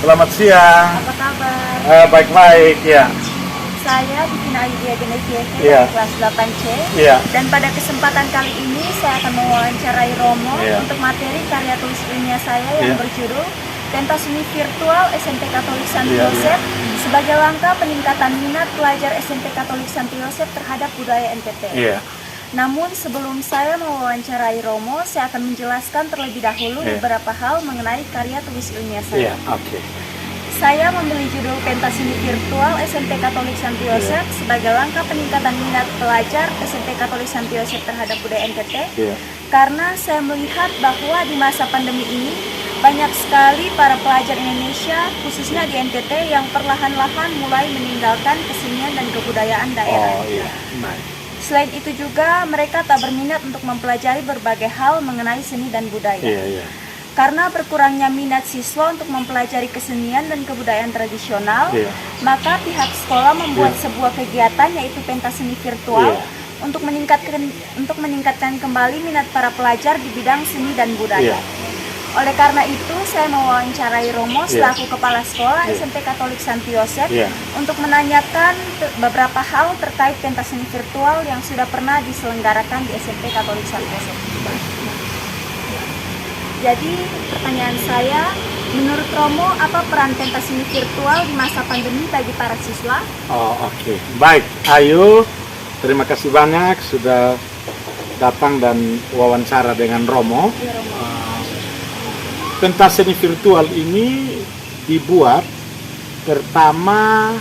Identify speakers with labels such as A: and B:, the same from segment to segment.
A: Selamat siang.
B: Apa kabar?
A: Baik-baik, ya.
B: Saya Divina Ayudhya Genevieve
A: Iya.
B: dari kelas 8C.
A: Iya.
B: Dan pada kesempatan kali ini saya akan mewawancarai Romo
A: Iya.
B: untuk materi karya tulis ilmiah saya yang
A: Iya.
B: berjudul Pentas Seni Virtual SMP Katolik Santo
A: Iya,
B: Yosef sebagai langkah peningkatan minat pelajar SMP Katolik Santo Yosef terhadap budaya NTT.
A: Iya.
B: Namun sebelum saya mewawancarai Romo, saya akan menjelaskan terlebih dahulu
A: Iya.
B: beberapa hal mengenai karya tulis ilmiah saya.
A: Iya, oke.
B: Saya membeli judul Pentas Seni Virtual SMP Katolik Santo Yosef sebagai langkah peningkatan minat pelajar SMP Katolik Santo Yosef terhadap budaya NTT
A: Iya.
B: karena saya melihat bahwa di masa pandemi ini banyak sekali para pelajar Indonesia khususnya di NTT yang perlahan-lahan mulai meninggalkan kesenian dan kebudayaan daerah.
A: Oh, iya. Baik.
B: Selain itu juga mereka tak berminat untuk mempelajari berbagai hal mengenai seni dan budaya.
A: Iya, iya.
B: Karena berkurangnya minat siswa untuk mempelajari kesenian dan kebudayaan tradisional,
A: Iya.
B: maka pihak sekolah membuat sebuah kegiatan yaitu pentas seni virtual
A: Iya.
B: untuk meningkatkan kembali minat para pelajar di bidang seni dan budaya.
A: Iya.
B: Oleh karena itu, saya mewawancarai Romo
A: Iya.
B: selaku kepala sekolah
A: Iya.
B: SMP Katolik Santo Yosef
A: Iya.
B: untuk menanyakan beberapa hal terkait pentas seni virtual yang sudah pernah diselenggarakan di SMP Katolik Santo Yosef. Jadi pertanyaan saya, menurut Romo, apa peran pentas seni virtual di masa pandemi bagi para siswa?
A: Oh, oke. Baik, Ayu. Terima kasih banyak sudah datang dan wawancara dengan Romo.
B: Ya, Romo.
A: Pentas seni virtual ini dibuat pertama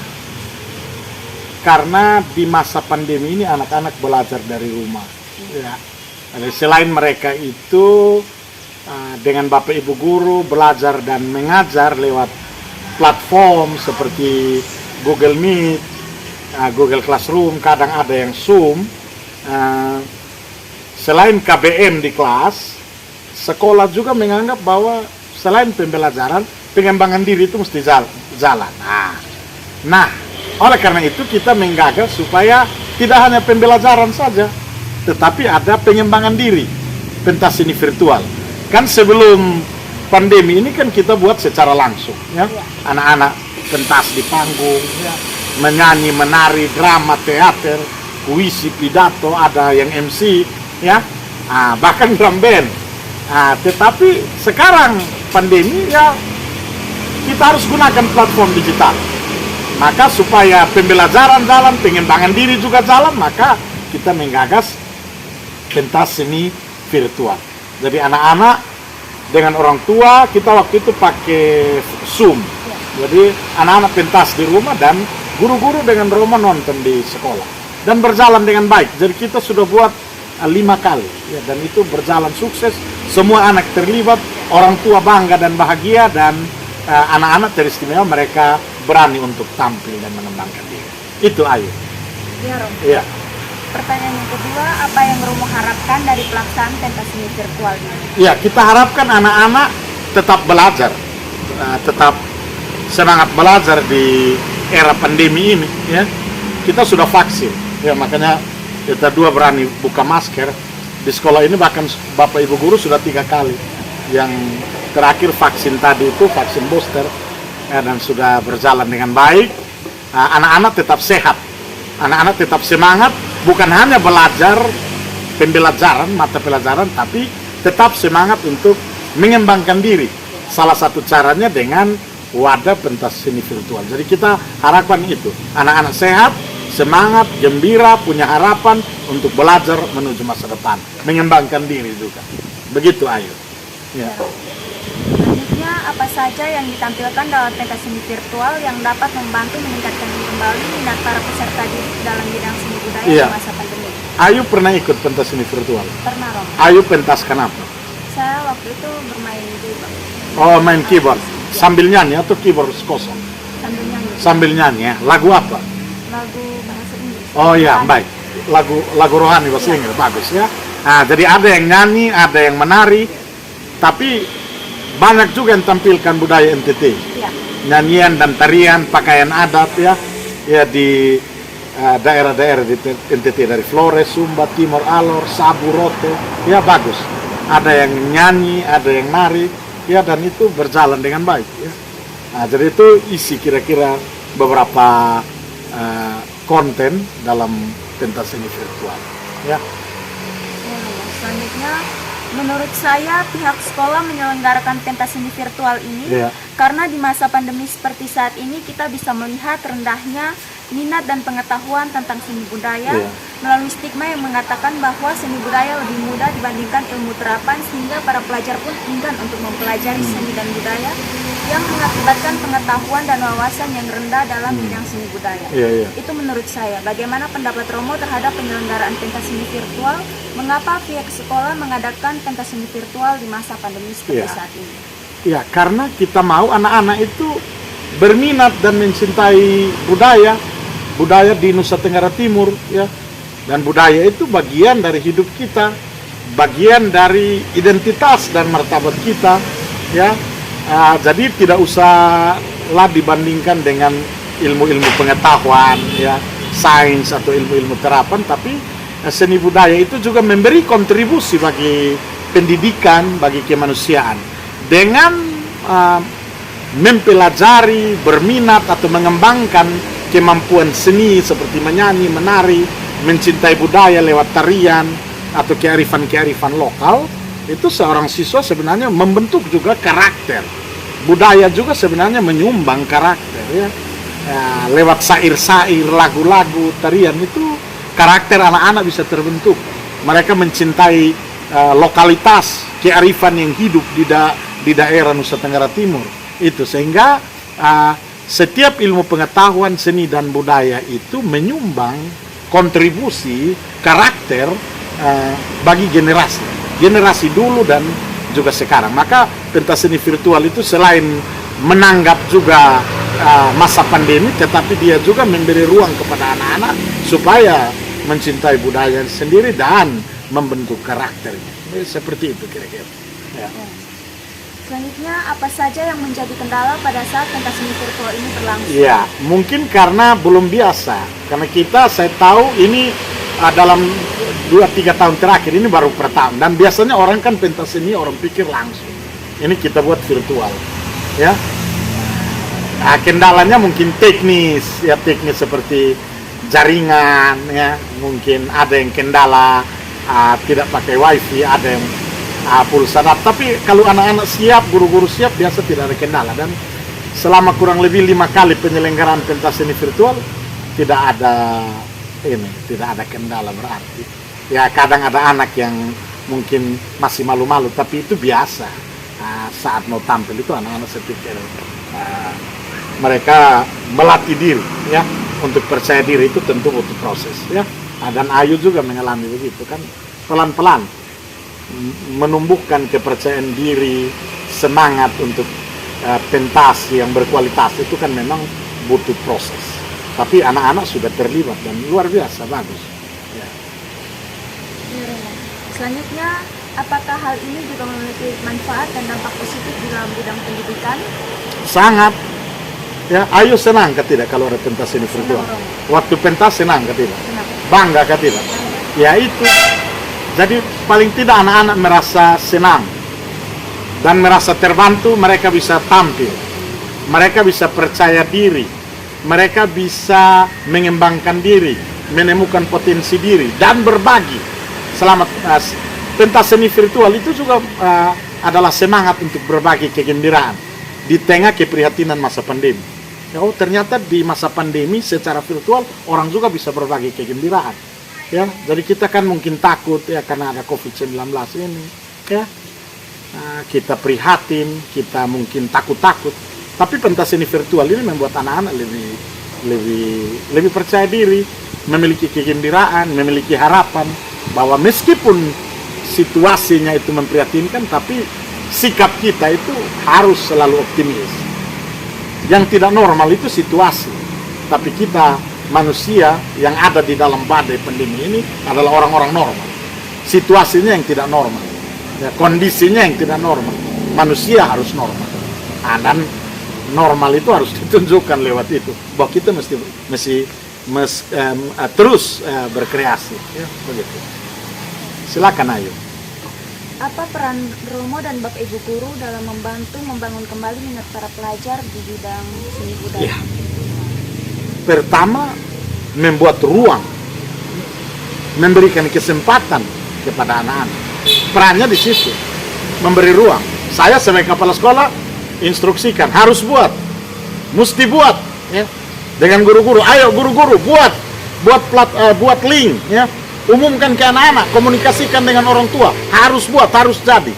A: karena di masa pandemi ini anak-anak belajar dari rumah. Ya. Jadi selain mereka itu dengan Bapak Ibu guru belajar dan mengajar lewat platform seperti Google Meet, Google Classroom, kadang ada yang Zoom. Selain KBM di kelas, sekolah juga menganggap bahwa selain pembelajaran, pengembangan diri itu mesti jalan. Nah, oleh karena itu kita menggagas supaya tidak hanya pembelajaran saja, tetapi ada pengembangan diri, pentas seni virtual. Kan sebelum pandemi ini kan kita buat secara langsung, ya. Anak-anak pentas di panggung, ya. Menyanyi, menari, drama, teater, puisi, pidato, ada yang MC, ya. Bahkan drum band. Tetapi sekarang pandemi, ya kita harus gunakan platform digital. Maka supaya pembelajaran jalan, pengembangan diri juga jalan, maka kita menggagas pentas seni virtual. Jadi anak-anak dengan orang tua kita waktu itu pakai Zoom. Jadi anak-anak pentas di rumah dan guru-guru dengan Romo nonton di sekolah. Dan berjalan dengan baik. Jadi kita sudah buat 5 kali. Ya, dan itu berjalan sukses. Semua anak terlibat, orang tua bangga dan bahagia, dan anak-anak teristimewa mereka berani untuk tampil dan mengembangkan diri. Itu Ayu.
B: Ya, Romo.
A: Iya.
B: Pertanyaan yang kedua, apa yang Romo harapkan dari pelaksanaan pentas seni virtual ini?
A: Ya, kita harapkan anak-anak tetap belajar, tetap semangat belajar di era pandemi ini. Ya, kita sudah vaksin, ya makanya kita dua berani buka masker di sekolah ini. Bahkan Bapak Ibu guru sudah 3 kali. Yang terakhir vaksin tadi itu vaksin booster, ya, dan sudah berjalan dengan baik. Anak-anak tetap sehat, anak-anak tetap semangat. Bukan hanya belajar pembelajaran, mata pelajaran, tapi tetap semangat untuk mengembangkan diri. Salah satu caranya dengan wadah pentas seni virtual. Jadi kita harapkan itu. Anak-anak sehat, semangat, gembira, punya harapan untuk belajar menuju masa depan. Mengembangkan diri juga. Begitu Ayu. Ya.
B: Selanjutnya, apa saja yang ditampilkan dalam pentas seni virtual yang dapat membantu meningkatkan kembali minat para peserta dalam bidang seni budaya
A: Iya.
B: di masa pandemi?
A: Ayu pernah ikut pentas seni virtual?
B: Pernah, Romo.
A: Ayu pentaskan apa?
B: Saya waktu itu bermain keyboard
A: Oh, main keyboard. Sambil nyanyi atau keyboard kosong?
B: sambil nyanyi.
A: Sambil nyanyi ya. Lagu apa?
B: Lagu bahasa Inggris.
A: Oh iya, baik. Lagu rohani bahasa Inggris, bagus ya. Jadi ada yang nyanyi, ada yang menari, tapi banyak juga yang tampilkan budaya NTT.
B: Ya.
A: Nyanyian dan tarian, pakaian adat ya, di daerah-daerah di NTT dari Flores, Sumba, Timor Alor, Sabu, Rote, ya bagus. Ada yang nyanyi, ada yang nari, ya dan itu berjalan dengan baik. Ya. Nah, jadi itu isi kira-kira beberapa konten dalam pentas seni virtual. Ya.
B: Selanjutnya, menurut saya pihak sekolah menyelenggarakan pentas seni virtual ini
A: Iya.
B: karena di masa pandemi seperti saat ini kita bisa melihat rendahnya minat dan pengetahuan tentang seni budaya
A: Iya.
B: melalui stigma yang mengatakan bahwa seni budaya lebih mudah dibandingkan ilmu terapan, sehingga para pelajar pun enggan untuk mempelajari seni dan budaya yang mengakibatkan pengetahuan dan wawasan yang rendah dalam bidang seni budaya.
A: Iya, iya.
B: Itu menurut saya. Bagaimana pendapat Romo terhadap penyelenggaraan pentas seni virtual? Mengapa pihak sekolah mengadakan pentas seni virtual di masa pandemi seperti
A: Iya.
B: saat ini?
A: Ya, karena kita mau anak-anak itu berminat dan mencintai budaya di Nusa Tenggara Timur, ya. Dan budaya itu bagian dari hidup kita, bagian dari identitas dan martabat kita, ya. Jadi tidak usahlah dibandingkan dengan ilmu-ilmu pengetahuan, ya, sains atau ilmu-ilmu terapan, tapi seni budaya itu juga memberi kontribusi bagi pendidikan, bagi kemanusiaan. Dengan mempelajari, berminat atau mengembangkan kemampuan seni seperti menyanyi, menari, mencintai budaya lewat tarian atau kearifan-kearifan lokal, itu seorang siswa sebenarnya membentuk juga karakter. Budaya juga sebenarnya menyumbang karakter, ya. Lewat syair-syair, lagu-lagu, tarian itu karakter anak-anak bisa terbentuk. Mereka mencintai lokalitas, kearifan yang hidup di daerah Nusa Tenggara Timur. Itu sehingga setiap ilmu pengetahuan seni dan budaya itu menyumbang kontribusi karakter bagi generasi dulu dan juga sekarang. Maka pentas seni virtual itu selain menanggap juga masa pandemi, tetapi dia juga memberi ruang kepada anak-anak supaya mencintai budaya sendiri dan membentuk karakternya. Seperti itu kira-kira. Ya.
B: Selanjutnya, apa saja yang menjadi kendala pada saat pentas seni virtual ini berlangsung?
A: Ya, mungkin karena belum biasa. Karena saya tahu ini dalam 2-3 tahun terakhir ini baru pertama. Dan biasanya orang kan pentas seni orang pikir langsung. Ini kita buat virtual, ya. Nah, kendalanya mungkin teknis seperti jaringan, ya. Mungkin ada yang kendala tidak pakai wifi, ada yang pulsa. Tapi kalau anak-anak siap, guru-guru siap, biasa tidak ada kendala. Dan selama kurang lebih 5 kali penyelenggaraan pentas seni virtual tidak ada kendala berarti. Ya, kadang ada anak yang mungkin masih malu-malu, tapi itu biasa. Saat mau tampil itu anak-anak saya pikir mereka melatih diri, ya, untuk percaya diri itu tentu butuh proses, ya. Dan Ayu juga mengalami begitu kan, pelan-pelan menumbuhkan kepercayaan diri, semangat untuk pentas yang berkualitas itu kan memang butuh proses. Tapi anak-anak sudah terlibat dan luar biasa bagus. Ya.
B: Selanjutnya, apakah hal ini juga memiliki manfaat dan dampak positif di dalam bidang pendidikan?
A: Sangat. Ya, Ayu senang ke tidak kalau ada pentas seni virtual? Waktu pentas senang ke tidak? Bangga ke tidak? Ya itu. Jadi paling tidak anak-anak merasa senang dan merasa terbantu, mereka bisa tampil, mereka bisa percaya diri, mereka bisa mengembangkan diri, menemukan potensi diri dan berbagi. Selamat pentas seni virtual itu juga adalah semangat untuk berbagi kegembiraan di tengah keprihatinan masa pandemi. Oh, ternyata di masa pandemi secara virtual orang juga bisa berbagi kegembiraan. Ya, jadi kita kan mungkin takut ya karena ada COVID-19 ini, ya. Kita prihatin, kita mungkin takut-takut. Tapi pentas seni virtual ini membuat anak-anak lebih percaya diri, memiliki kegembiraan, memiliki harapan bahwa meskipun situasinya itu memprihatinkan, tapi sikap kita itu harus selalu optimis. Yang tidak normal itu situasi, tapi kita manusia yang ada di dalam badai pandemi ini adalah orang-orang normal. Situasinya yang tidak normal, ya, kondisinya yang tidak normal. Manusia harus normal, dan normal itu harus ditunjukkan lewat itu bahwa kita mesti terus berkreasi, ya, begitu. Silakan Ayu.
B: Apa peran Romo dan Bapak Ibu guru dalam membantu membangun kembali minat para pelajar di bidang seni budaya?
A: Ya. Pertama, membuat ruang, memberikan kesempatan kepada anak-anak. Perannya di situ, memberi ruang. Saya sebagai kepala sekolah instruksikan, harus buat, mesti buat, ya. Dengan guru-guru, ayo guru-guru buat link, ya. Umumkan ke anak-anak, komunikasikan dengan orang tua, harus buat, harus jadi.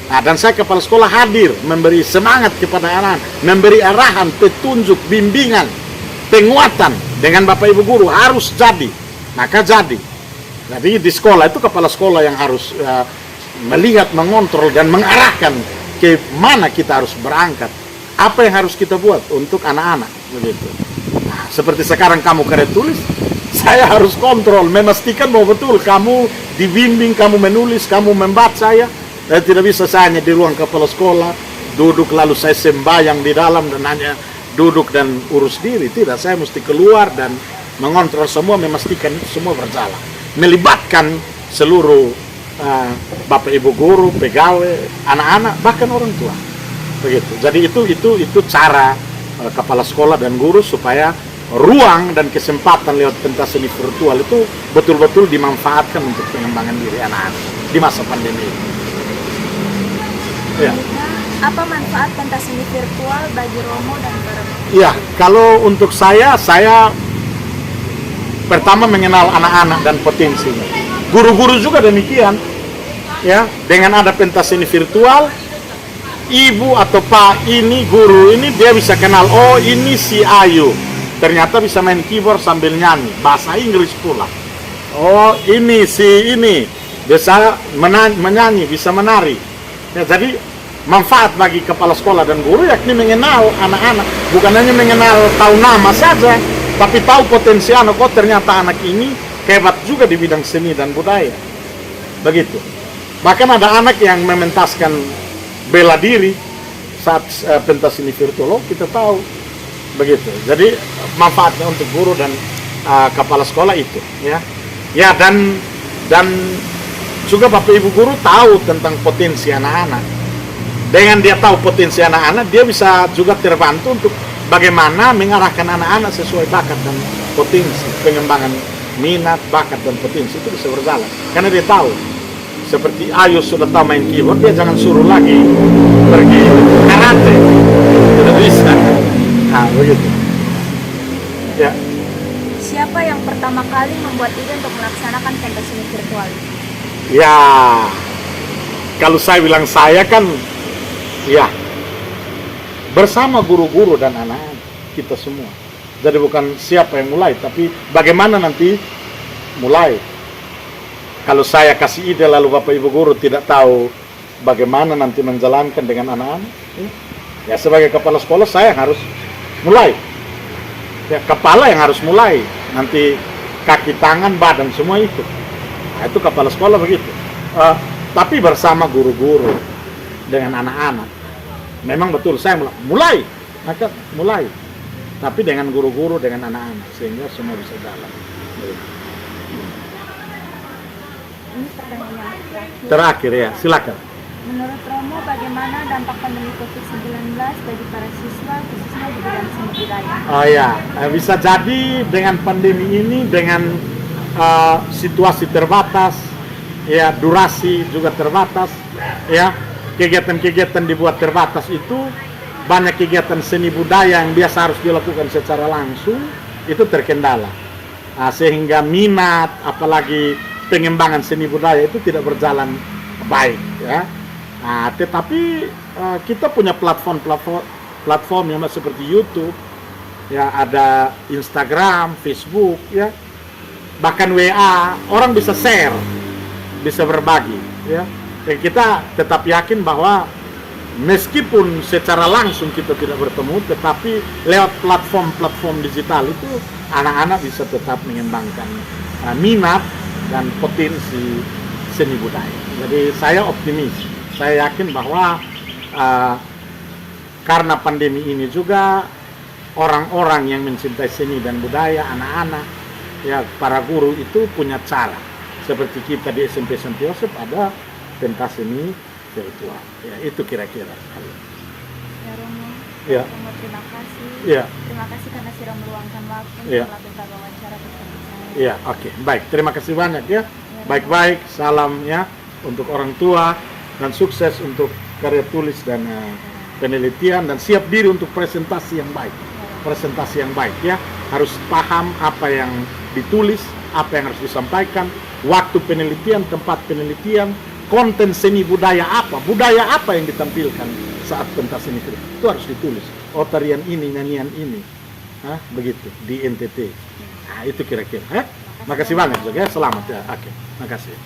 A: Nah, dan saya kepala sekolah hadir, memberi semangat kepada anak, memberi arahan, petunjuk, bimbingan, penguatan dengan Bapak Ibu guru, harus jadi, maka jadi. Jadi di sekolah itu kepala sekolah yang harus melihat, mengontrol, dan mengarahkan ke mana kita harus berangkat, apa yang harus kita buat untuk anak-anak, begitu. Nah, seperti sekarang kamu karya tulis, saya harus kontrol, memastikan bahwa betul kamu dibimbing, kamu menulis, kamu membaca ya. Dan tidak bisa saya hanya di ruang kepala sekolah, duduk lalu saya sembahyang di dalam dan hanya duduk dan urus diri. Tidak, saya mesti keluar dan mengontrol semua, memastikan itu semua berjalan. Melibatkan seluruh Bapak Ibu guru, pegawai, anak-anak, bahkan orang tua. Begitu. Jadi itu cara kepala sekolah dan guru supaya ruang dan kesempatan lewat pentas seni virtual itu betul-betul dimanfaatkan untuk pengembangan diri anak-anak di masa pandemi ini. Ya.
B: Apa manfaat pentas seni virtual bagi Romo dan para
A: Ya, kalau untuk saya pertama mengenal anak-anak dan potensinya. Guru-guru juga demikian. Ya, dengan ada pentas seni virtual, ibu atau pak ini, guru ini, dia bisa kenal, oh ini si Ayu. Ternyata bisa main keyboard sambil nyanyi, bahasa Inggris pula. Oh ini si ini bisa menyanyi, bisa menari. Ya, jadi manfaat bagi kepala sekolah dan guru yakni mengenal anak-anak, bukan hanya mengenal tahu nama saja, tapi tahu potensi anak. Oh ternyata anak ini hebat juga di bidang seni dan budaya. Begitu. Bahkan ada anak yang mementaskan bela diri saat pentas seni virtual. Oh kita tahu. Begitu. Jadi manfaatnya untuk guru dan kepala sekolah itu, ya. Ya dan juga Bapak Ibu guru tahu tentang potensi anak-anak. Dengan dia tahu potensi anak-anak, dia bisa juga terbantu untuk bagaimana mengarahkan anak-anak sesuai bakat dan potensi, pengembangan minat, bakat dan potensi itu bisa berjalan. Karena dia tahu. Seperti Ayu sudah tahu main keyboard, dia jangan suruh lagi pergi karate. Tidak bisa. Nah, begitu. Ya.
B: Siapa yang pertama kali membuat ide untuk melaksanakan pentas seni virtual?
A: Ya, kalau saya bilang saya kan, ya, bersama guru-guru dan anak-anak kita semua. Jadi bukan siapa yang mulai, tapi bagaimana nanti mulai. Kalau saya kasih ide lalu Bapak Ibu guru tidak tahu bagaimana nanti menjalankan dengan anak-anak, ya sebagai kepala sekolah saya harus mulai. Ya, kepala yang harus mulai, nanti kaki, tangan, badan semua itu. Nah, itu kepala sekolah begitu. Tapi bersama guru-guru dengan anak-anak. Memang betul saya mulai, maka mulai. Tapi dengan guru-guru dengan anak-anak sehingga semua bisa jalan.
B: Ini pertanyaan yang
A: Terakhir ya, silakan.
B: Menurut Romo, bagaimana dampak pandemi COVID-19 bagi para siswa, khususnya di bidang seni budaya?
A: Oh ya, bisa jadi dengan pandemi ini, dengan situasi terbatas, ya durasi juga terbatas, ya kegiatan-kegiatan dibuat terbatas itu, banyak kegiatan seni budaya yang biasa harus dilakukan secara langsung itu terkendala, sehingga minat, apalagi pengembangan seni budaya itu tidak berjalan baik, ya. Nah, tetapi kita punya platform yang seperti YouTube, ya ada Instagram, Facebook, ya bahkan WA, orang bisa share, bisa berbagi, ya. Dan kita tetap yakin bahwa meskipun secara langsung kita tidak bertemu, tetapi lewat platform digital itu anak-anak bisa tetap mengembangkan minat dan potensi seni budaya. Jadi saya optimis. Saya yakin bahwa karena pandemi ini juga orang-orang yang mencintai seni dan budaya, anak-anak, ya para guru itu punya cara. Seperti kita di SMP Santi Yosef ada pentas seni virtual. Ya, itu kira-kira.
B: Ya Romo,
A: Ya.
B: Romo terima kasih.
A: Ya.
B: Terima kasih karena sudah meluangkan waktu
A: Ya.
B: melakukan wawancara bersama saya.
A: Iya, oke. Baik, terima kasih banyak ya. Baik-baik, salam ya untuk orang tua dan sukses untuk karya tulis dan penelitian dan siap diri untuk presentasi yang baik. Presentasi yang baik ya. Harus paham apa yang ditulis, apa yang harus disampaikan, waktu penelitian, tempat penelitian, konten seni budaya apa yang ditampilkan saat pentas seni itu harus ditulis. Oh, tarian ini, nyanyian ini. Begitu di NTT. Nah, itu kira-kira. Makasih banyak juga ya. Selamat ya. Oke, makasih.